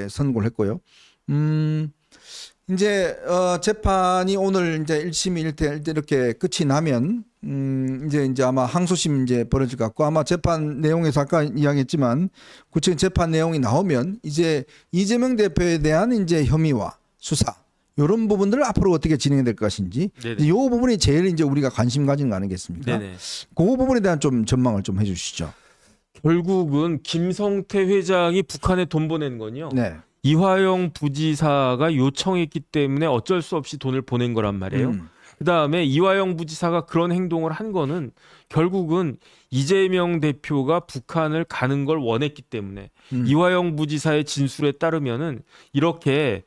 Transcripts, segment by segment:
선고를 했고요. 이제 재판이 오늘 이제 1심 1대 이렇게 끝이 나면 이제 아마 항소심 이제 벌어질 것 같고, 아마 재판 내용에서 아까 이야기했지만 구체적인 재판 내용이 나오면 이제 이재명 대표에 대한 이제 혐의와 수사 이런 부분들을 앞으로 어떻게 진행될 것인지, 이 부분이 제일 이제 우리가 관심 가지는 거 아니겠습니까? 네네. 그 부분에 대한 좀 전망을 좀 해주시죠. 결국은 김성태 회장이 북한에 돈 보낸 건요. 네. 이화영 부지사가 요청했기 때문에 어쩔 수 없이 돈을 보낸 거란 말이에요. 그다음에 이화영 부지사가 그런 행동을 한 거는 결국은 이재명 대표가 북한을 가는 걸 원했기 때문에 이화영 부지사의 진술에 따르면은 이렇게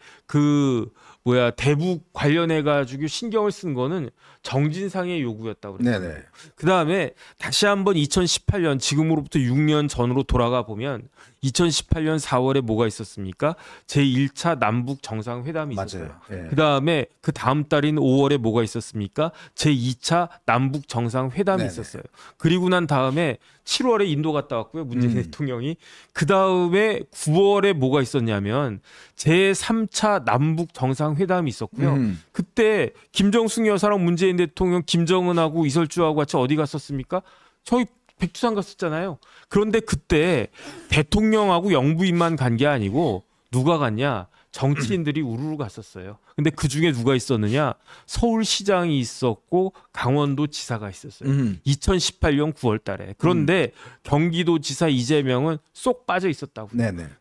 대북 관련해 가지고 신경을 쓴 거는 정진상의 요구였다고 그랬어요. 그다음에 다시 한번 2018년 지금으로부터 6년 전으로 돌아가 보면 2018년 4월에 뭐가 있었습니까? 제1차 남북 정상회담이 있었어요. 그다음에 그 다음 달인 5월에 뭐가 있었습니까? 제2차 남북 정상회담이 있었어요. 그리고 난 다음에 7월에 인도 갔다 왔고요. 문재인 대통령이. 그다음에 9월에 뭐가 있었냐면 제3차 남북 정상회담이 있었고요. 그때 김정숙 여사랑 문재인 대통령, 김정은하고 이설주하고 같이 어디 갔었습니까? 저희 백두산 갔었잖아요. 그런데 그때 대통령하고 영부인만 간 게 아니고 누가 갔냐? 정치인들이 우르르 갔었어요. 근데 그중에 누가 있었느냐? 서울시장이 있었고 강원도 지사가 있었어요. 2018년 9월 달에. 그런데 경기도지사 이재명은 쏙 빠져 있었다고.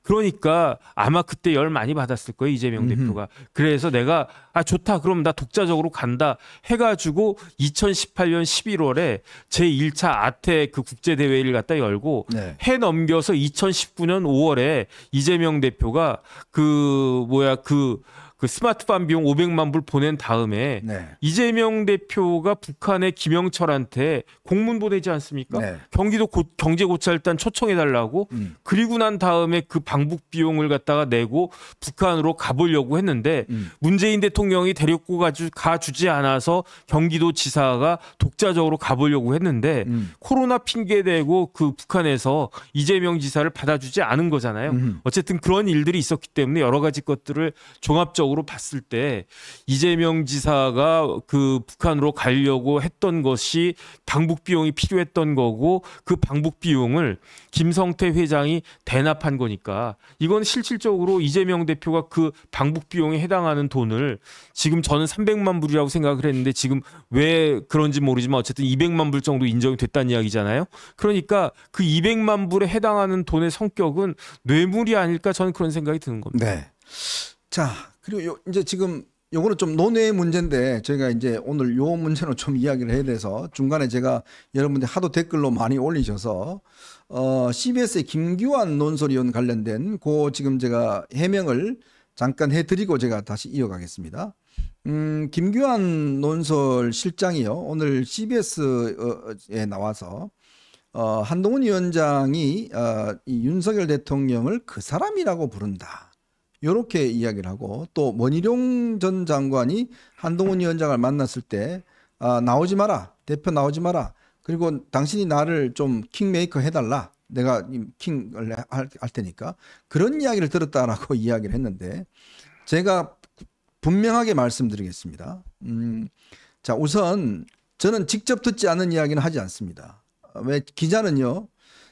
그러니까 아마 그때 열 많이 받았을 거예요, 이재명 대표가. 그래서 내가 좋다, 그럼 나 독자적으로 간다 해가지고 2018년 11월에 제1차 아태 그 국제대회를 갖다 열고 해 넘겨서 2019년 5월에 이재명 대표가 그 스마트폰 비용 500만 불 보낸 다음에 이재명 대표가 북한의 김영철한테 공문 보내지 않습니까? 경기도 경제고찰단 초청해달라고. 그리고 난 다음에 그 방북 비용을 갖다가 내고 북한으로 가보려고 했는데 문재인 대통령이 데리고 가주지 않아서 경기도 지사가 독자적으로 가보려고 했는데 코로나 핑계대고 그 북한에서 이재명 지사를 받아주지 않은 거잖아요. 어쨌든 그런 일들이 있었기 때문에 여러 가지 것들을 종합적으로 봤을 때 이재명 지사가 그 북한으로 가려고 했던 것이 방북 비용이 필요했던 거고, 그 방북 비용을 김성태 회장이 대납한 거니까 이건 실질적으로 이재명 대표가 그 방북 비용에 해당하는 돈을, 지금 저는 300만 불이라고 생각을 했는데 지금 왜 그런지 모르지만 어쨌든 200만 불 정도 인정이 됐다는 이야기잖아요. 그러니까 그 200만 불에 해당하는 돈의 성격은 뇌물이 아닐까, 저는 그런 생각이 드는 겁니다. 네. 자, 그리고 이제 지금 요거는 좀 논의 문제인데 저희가 이제 오늘 요 문제는 좀 이야기를 해야 돼서, 중간에 제가 여러분들 하도 댓글로 많이 올리셔서 CBS의 김규환 논설위원 관련된 그 지금 제가 해명을 잠깐 해드리고 제가 다시 이어가겠습니다. 김규환 논설 실장이요, 오늘 CBS에 나와서 한동훈 위원장이 이 윤석열 대통령을 그 사람이라고 부른다, 이렇게 이야기를 하고, 또 원희룡 전 장관이 한동훈 위원장을 만났을 때 나오지 마라, 대표 나오지 마라, 그리고 당신이 나를 좀 킹메이커 해달라, 내가 킹을 할 테니까, 그런 이야기를 들었다라고 이야기를 했는데, 제가 분명하게 말씀드리겠습니다. 자, 우선 저는 직접 듣지 않은 이야기는 하지 않습니다. 왜? 기자는요,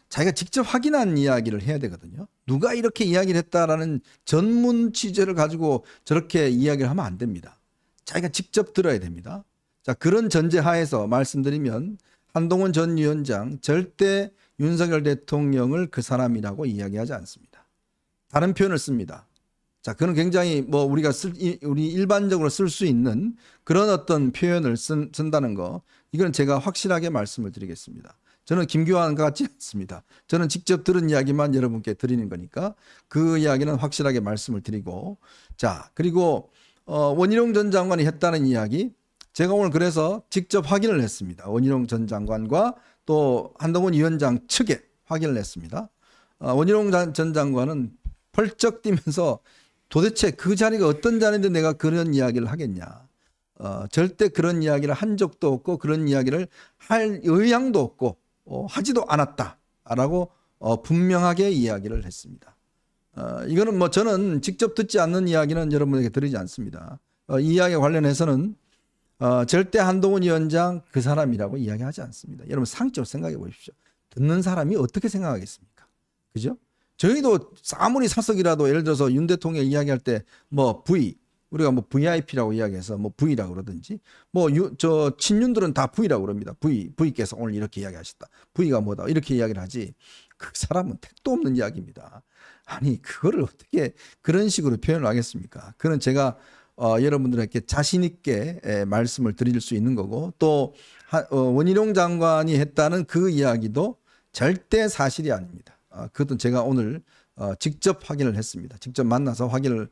자기가 직접 확인한 이야기를 해야 되거든요. 누가 이렇게 이야기를 했다라는 전문 취재를 가지고 저렇게 이야기를 하면 안 됩니다. 자기가 직접 들어야 됩니다. 자, 그런 전제 하에서 말씀드리면 한동훈 전 위원장 절대 윤석열 대통령을 그 사람이라고 이야기하지 않습니다. 다른 표현을 씁니다. 자, 그건 굉장히 우리가 우리 일반적으로 쓸 수 있는 그런 어떤 표현을 쓴다는 거, 이건 제가 확실하게 말씀을 드리겠습니다. 저는 김규환 같지 않습니다. 저는 직접 들은 이야기만 여러분께 드리는 거니까 그 이야기는 확실하게 말씀을 드리고, 자, 그리고 원희룡 전 장관이 했다는 이야기, 제가 오늘 그래서 직접 확인을 했습니다. 원희룡 전 장관과 또 한동훈 위원장 측에 확인을 했습니다. 원희룡 전 장관은 펄쩍 뛰면서 도대체 그 자리가 어떤 자리인데 내가 그런 이야기를 하겠냐. 절대 그런 이야기를 한 적도 없고 그런 이야기를 할 의향도 없고 하지도 않았다라고 분명하게 이야기를 했습니다. 이거는 뭐 저는 직접 듣지 않는 이야기는 여러분에게 드리지 않습니다. 이 이야기에 관련해서는 절대 한동훈 위원장 그 사람이라고 이야기하지 않습니다. 여러분 상식적으로 생각해 보십시오. 듣는 사람이 어떻게 생각하겠습니까? 그죠? 저희도 아무리 사석이라도 예를 들어서 윤 대통령 이야기할 때 뭐 V 우리가 뭐 VIP라고 이야기해서 뭐 V라고 그러든지 뭐 저 친윤들은 다 V라고 그럽니다. V께서 오늘 이렇게 이야기하셨다. V가 뭐다 이렇게 이야기를 하지. 그 사람은 택도 없는 이야기입니다. 아니 그거를 어떻게 그런 식으로 표현을 하겠습니까? 그건 제가 여러분들에게 자신 있게 말씀을 드릴 수 있는 거고 또 원희룡 장관이 했다는 그 이야기도 절대 사실이 아닙니다. 그것도 제가 오늘 직접 확인을 했습니다. 직접 만나서 확인을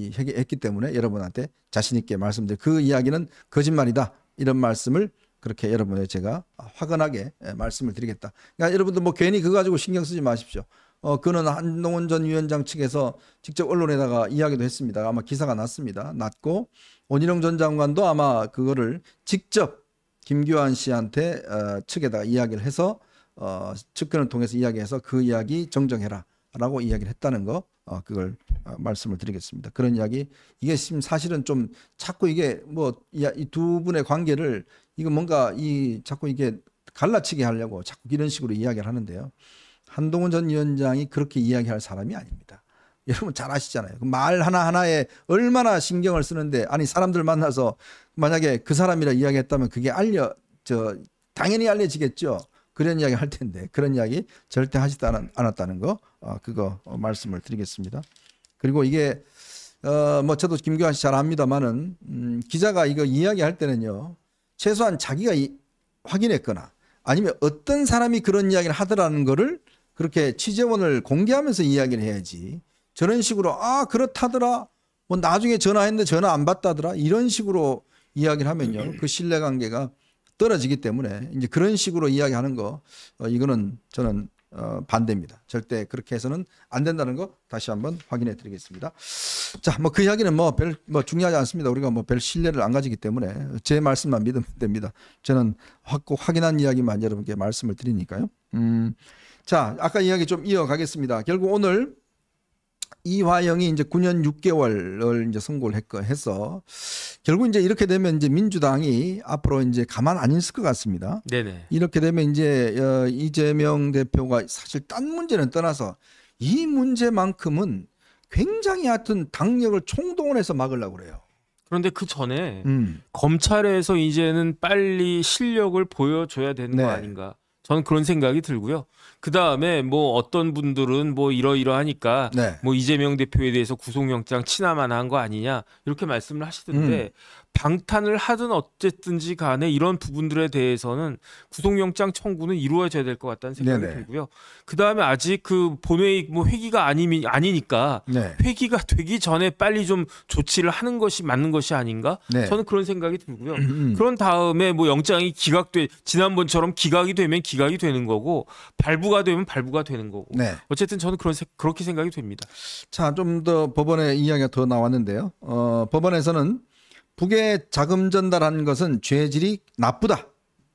했기 때문에 여러분한테 자신 있게 말씀드릴 그 이야기는 거짓말이다 이런 말씀을 그렇게 여러분에게 제가 화끈하게 말씀을 드리겠다. 그러니까 여러분들 뭐 괜히 그거 가지고 신경 쓰지 마십시오. 그는 한동훈 전 위원장 측에서 직접 언론에다가 이야기도 했습니다. 아마 기사가 났고 원희룡 전 장관도 아마 그거를 직접 김규환 씨한테 측에다가 이야기를 해서 측근을 통해서 이야기해서 그 이야기 정정해라라고 이야기를 했다는 거 그걸 말씀을 드리겠습니다. 그런 이야기 이게 지금 사실은 좀 자꾸 이게 뭐 이 두 분의 관계를 이거 뭔가 자꾸 이게 갈라치게 하려고 자꾸 이런 식으로 이야기를 하는데요. 한동훈 전 위원장이 그렇게 이야기할 사람이 아닙니다. 여러분 잘 아시잖아요. 말 하나하나에 얼마나 신경을 쓰는데 아니 사람들 만나서 만약에 그 사람이라 이야기했다면 그게 당연히 알려지겠죠. 그런 이야기 할 텐데 그런 이야기 절대 하지도 않았다는 거 그거 말씀을 드리겠습니다. 그리고 이게 뭐 저도 김규환 씨 잘 압니다만은 기자가 이거 이야기할 때는요 최소한 자기가 확인했거나 아니면 어떤 사람이 그런 이야기를 하더라는 거를 그렇게 취재원을 공개하면서 이야기를 해야지 저런 식으로 그렇다더라 뭐 나중에 전화했는데 전화 안 받다더라 이런 식으로 이야기를 하면요 그 신뢰관계가 떨어지기 때문에 이제 그런 식으로 이야기하는 거 이거는 저는 반대입니다. 절대 그렇게 해서는 안 된다는 거 다시 한번 확인해 드리겠습니다. 자, 뭐 그 이야기는 뭐 중요하지 않습니다. 우리가 뭐 별 신뢰를 안 가지기 때문에 제 말씀만 믿으면 됩니다. 저는 꼭 확인한 이야기만 여러분께 말씀을 드리니까요. 자, 아까 이야기 좀 이어가겠습니다. 결국 오늘 이화영이 이제 9년 6개월을 이제 선고를 해서 결국 이제 이렇게 되면 이제 민주당이 앞으로 이제 가만 안 있을 것 같습니다. 네네. 이렇게 되면 이제 이재명 대표가 사실 딴 문제는 떠나서 이 문제만큼은 굉장히 하여튼 당력을 총동원해서 막으려고 그래요. 그런데 그 전에 검찰에서 이제는 빨리 실력을 보여줘야 되는 거 아닌가? 저는 그런 생각이 들고요. 그 다음에 뭐 어떤 분들은 뭐 이러이러하니까 뭐 이재명 대표에 대해서 구속영장 취하만 한 거 아니냐 이렇게 말씀을 하시던데 방탄을 하든 어쨌든지 간에 이런 부분들에 대해서는 구속영장 청구는 이루어져야 될 것 같다는 생각이 들고요. 그 다음에 아직 그 본회의 뭐 회기가 아니니까 회기가 되기 전에 빨리 좀 조치를 하는 것이 맞는 것이 아닌가? 저는 그런 생각이 들고요. 그런 다음에 뭐 영장이 지난번처럼 기각이 되면 기각이 되는 거고 발부가 되면 발부가 되는 거고. 어쨌든 저는 그렇게 생각이 됩니다. 자, 좀 더 법원의 이야기가 더 나왔는데요. 법원에서는 북에 자금 전달한 것은 죄질이 나쁘다.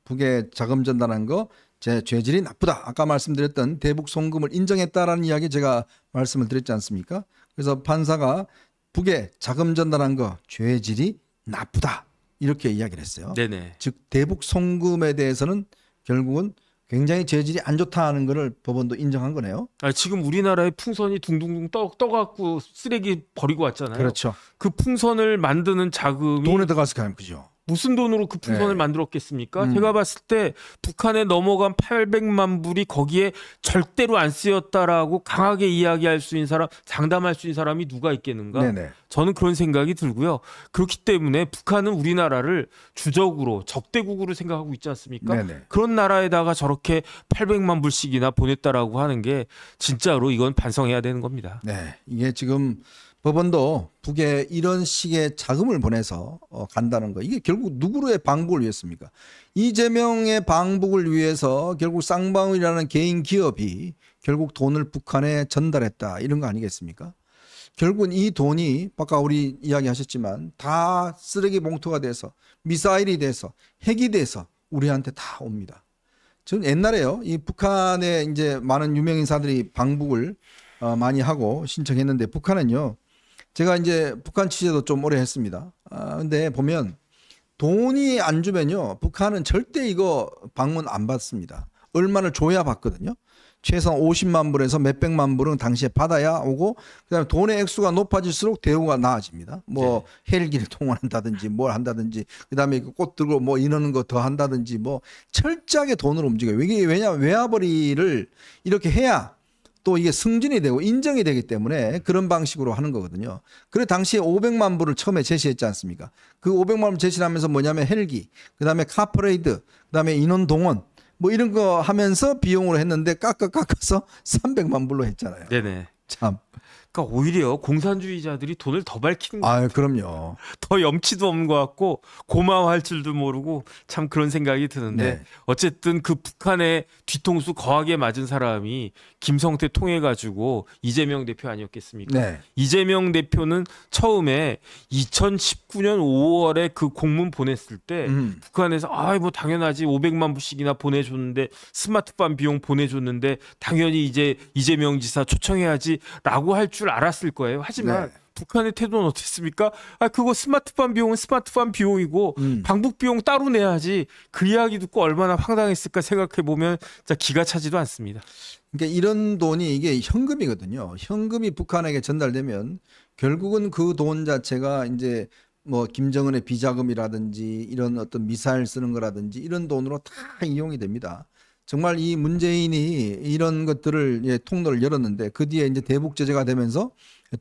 북에 자금 전달한 거 죄질이 나쁘다. 아까 말씀드렸던 대북 송금을 인정했다라는 이야기 제가 말씀을 드렸지 않습니까? 그래서 판사가 북에 자금 전달한 거 죄질이 나쁘다. 이렇게 이야기를 했어요. 즉 대북 송금에 대해서는 결국은 굉장히 재질이 안 좋다는 거를 법원도 인정한 거네요. 지금 우리나라에 풍선이 둥둥둥 떠갖고 쓰레기 버리고 왔잖아요. 그렇죠. 그 풍선을 만드는 자금이 돈에 들어갔을 거 아니죠. 무슨 돈으로 그 풍선을 만들었겠습니까? 제가 봤을 때 북한에 넘어간 800만 불이 거기에 절대로 안 쓰였다라고 강하게 이야기할 수 있는 사람, 장담할 수 있는 사람이 누가 있겠는가? 저는 그런 생각이 들고요. 그렇기 때문에 북한은 우리나라를 주적으로 적대국으로 생각하고 있지 않습니까? 그런 나라에다가 저렇게 800만 불씩이나 보냈다라고 하는 게 진짜로 이건 반성해야 되는 겁니다. 이게 지금 법원도 북에 이런 식의 자금을 보내서 간다는 거 이게 결국 누구의 방북을 위했습니까? 이재명의 방북을 위해서 결국 쌍방울이라는 개인 기업이 결국 돈을 북한에 전달했다 이런 거 아니겠습니까? 결국은 이 돈이 아까 우리 이야기하셨지만 다 쓰레기 봉투가 돼서 미사일이 돼서 핵이 돼서 우리한테 다 옵니다. 저는 옛날에요 이 북한에 이제 많은 유명 인사들이 방북을 많이 하고 신청했는데 북한은요. 제가 이제 북한 취재도 좀 오래 했습니다. 근데 보면 돈이 안 주면요. 북한은 절대 이거 방문 안 받습니다. 얼마를 줘야 받거든요. 최소한 50만 불에서 몇백만 불은 당시에 받아야 오고 그다음에 돈의 액수가 높아질수록 대우가 나아집니다. 뭐 헬기를 통원한다든지 뭘 한다든지 그다음에 꽃 들고 뭐 이러는 거 더 한다든지 뭐 철저하게 돈으로 움직여요. 이게 왜냐하면 외화벌이를 이렇게 해야 또 이게 승진이 되고 인정이 되기 때문에 그런 방식으로 하는 거거든요. 그래 당시에 500만 불을 처음에 제시했지 않습니까? 그 500만 불 제시를 하면서 뭐냐면 헬기, 그다음에 카퍼레이드, 그다음에 인원 동원 뭐 이런 거 하면서 비용으로 했는데 깎아서 300만 불로 했잖아요. 네네. 참. 그러니까 오히려 공산주의자들이 돈을 더 밝히는 거예요. 그럼요. 더 염치도 없는 것 같고 고마워할 줄도 모르고 참 그런 생각이 드는데 네. 어쨌든 그 북한의 뒤통수 거하게 맞은 사람이 김성태 통해가지고 이재명 대표 아니었겠습니까? 네. 이재명 대표는 처음에 2019년 5월에 그 공문 보냈을 때 북한에서 뭐 당연하지 500만 불씩이나 보내줬는데 스마트폰 비용 보내줬는데 당연히 이제 이재명 지사 초청해야지라고 할 줄 알았을 거예요. 하지만 네. 북한의 태도는 어땠습니까? 그거 스마트폰 비용은 스마트폰 비용이고 방북 비용 따로 내야지. 그 이야기 듣고 얼마나 황당했을까 생각해 보면 진짜 기가 차지도 않습니다. 그러니까 이런 돈이 이게 현금이거든요. 현금이 북한에게 전달되면 결국은 그 돈 자체가 이제 뭐 김정은의 비자금이라든지 이런 어떤 미사일 쓰는 거라든지 이런 돈으로 다 이용이 됩니다. 정말 이 문재인이 이런 것들을 통로를 열었는데 그 뒤에 이제 대북 제재가 되면서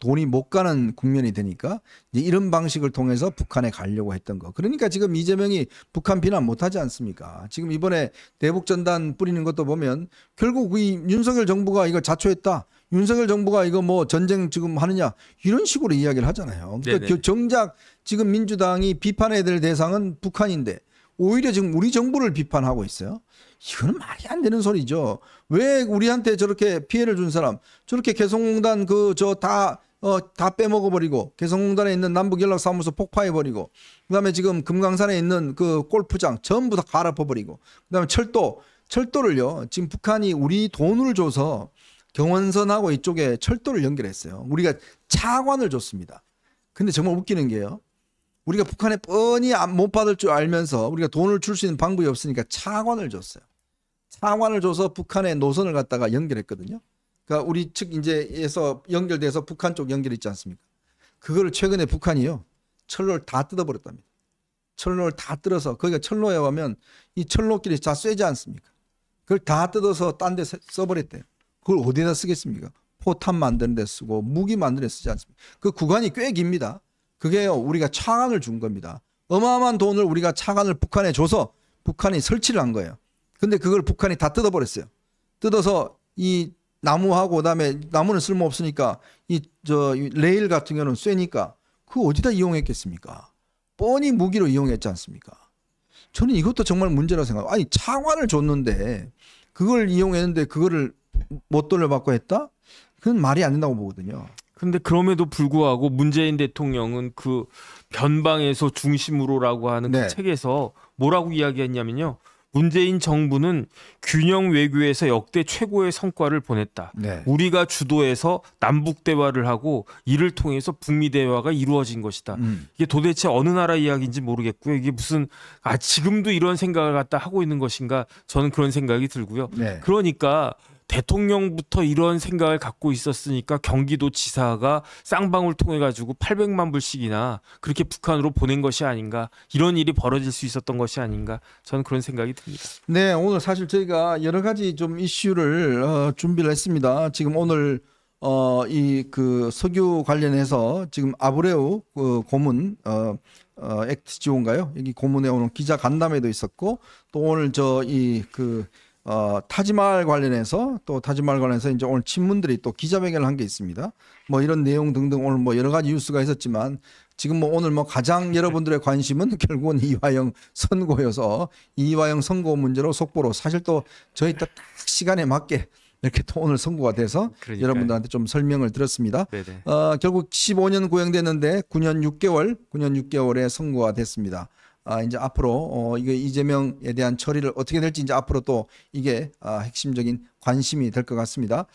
돈이 못 가는 국면이 되니까 이제 이런 방식을 통해서 북한에 가려고 했던 거. 그러니까 지금 이재명이 북한 비난 못 하지 않습니까? 지금 이번에 대북 전단 뿌리는 것도 보면 결국 이 윤석열 정부가 이거 자초했다. 윤석열 정부가 이거 뭐 전쟁 지금 하느냐 이런 식으로 이야기를 하잖아요. 그러니까 정작 지금 민주당이 비판해야 될 대상은 북한인데 오히려 지금 우리 정부를 비판하고 있어요. 이거는 말이 안 되는 소리죠. 왜 우리한테 저렇게 피해를 준 사람, 저렇게 개성공단 다 빼먹어버리고 개성공단에 있는 남북연락사무소 폭파해버리고 그다음에 지금 금강산에 있는 그 골프장 전부 다 갈아엎어버리고 그다음에 철도를요. 지금 북한이 우리 돈을 줘서 경원선하고 이쪽에 철도를 연결했어요. 우리가 차관을 줬습니다. 근데 정말 웃기는 게요. 우리가 북한에 뻔히 못 받을 줄 알면서 우리가 돈을 줄 수 있는 방법이 없으니까 차관을 줬어요. 차관을 줘서 북한의 노선을 갖다가 연결했거든요. 그러니까 우리 측 이제에서 연결돼서 북한 쪽 연결있지 않습니까? 그거를 최근에 북한이요. 철로를 다 뜯어버렸답니다. 철로를 다 뜯어서 거기가 철로에 가면 이 철로끼리 다 쇠지 않습니까? 그걸 다 뜯어서 딴 데 써버렸대요. 그걸 어디다 쓰겠습니까? 포탄 만드는 데 쓰고 무기 만드는 데 쓰지 않습니까? 그 구간이 꽤 깁니다. 그게요, 우리가 차관을 준 겁니다. 어마어마한 돈을 우리가 차관을 북한에 줘서 북한이 설치를 한 거예요. 근데 그걸 북한이 다 뜯어버렸어요. 뜯어서 이 나무하고 그다음에 나무는 쓸모 없으니까 이 레일 같은 경우는 쇠니까 그거 어디다 이용했겠습니까? 뻔히 무기로 이용했지 않습니까? 저는 이것도 정말 문제라고 생각해요. 아니 차관을 줬는데 그걸 이용했는데 그거를 못 돌려받고 했다? 그건 말이 안 된다고 보거든요. 근데 그럼에도 불구하고 문재인 대통령은 그 변방에서 중심으로라고 하는 그 책에서 뭐라고 이야기했냐면요. 문재인 정부는 균형 외교에서 역대 최고의 성과를 보냈다. 우리가 주도해서 남북 대화를 하고 이를 통해서 북미 대화가 이루어진 것이다. 이게 도대체 어느 나라 이야기인지 모르겠고요. 이게 무슨 지금도 이런 생각을 갖다 하고 있는 것인가 저는 그런 생각이 들고요. 그러니까 대통령부터 이런 생각을 갖고 있었으니까 경기도 지사가 쌍방울 통해 가지고 800만 불씩이나 그렇게 북한으로 보낸 것이 아닌가, 이런 일이 벌어질 수 있었던 것이 아닌가, 저는 그런 생각이 듭니다. 네, 오늘 사실 저희가 여러 가지 좀 이슈를 준비를 했습니다. 지금 오늘 이 그 석유 관련해서 지금 아브레우 그 고문 액트 지원가요? 여기 고문에 오는 기자 간담회도 있었고, 또 오늘 타지말 관련해서 이제 오늘 친문들이 또 기자회견을 한 게 있습니다. 뭐 이런 내용 등등 오늘 뭐 여러 가지 뉴스가 있었지만 지금 뭐 오늘 뭐 가장 여러분들의 관심은 결국은 이화영 선고여서 이화영 선고 문제로 속보로 사실 또 저희 딱 시간에 맞게 이렇게 또 오늘 선고가 돼서 그러니까요. 여러분들한테 좀 설명을 드렸습니다. 결국 15년 구형됐는데 9년 6개월에 선고가 됐습니다. 이제 앞으로 이게 이재명에 대한 처리를 어떻게 될지 이제 앞으로 또 이게 핵심적인 관심이 될 것 같습니다.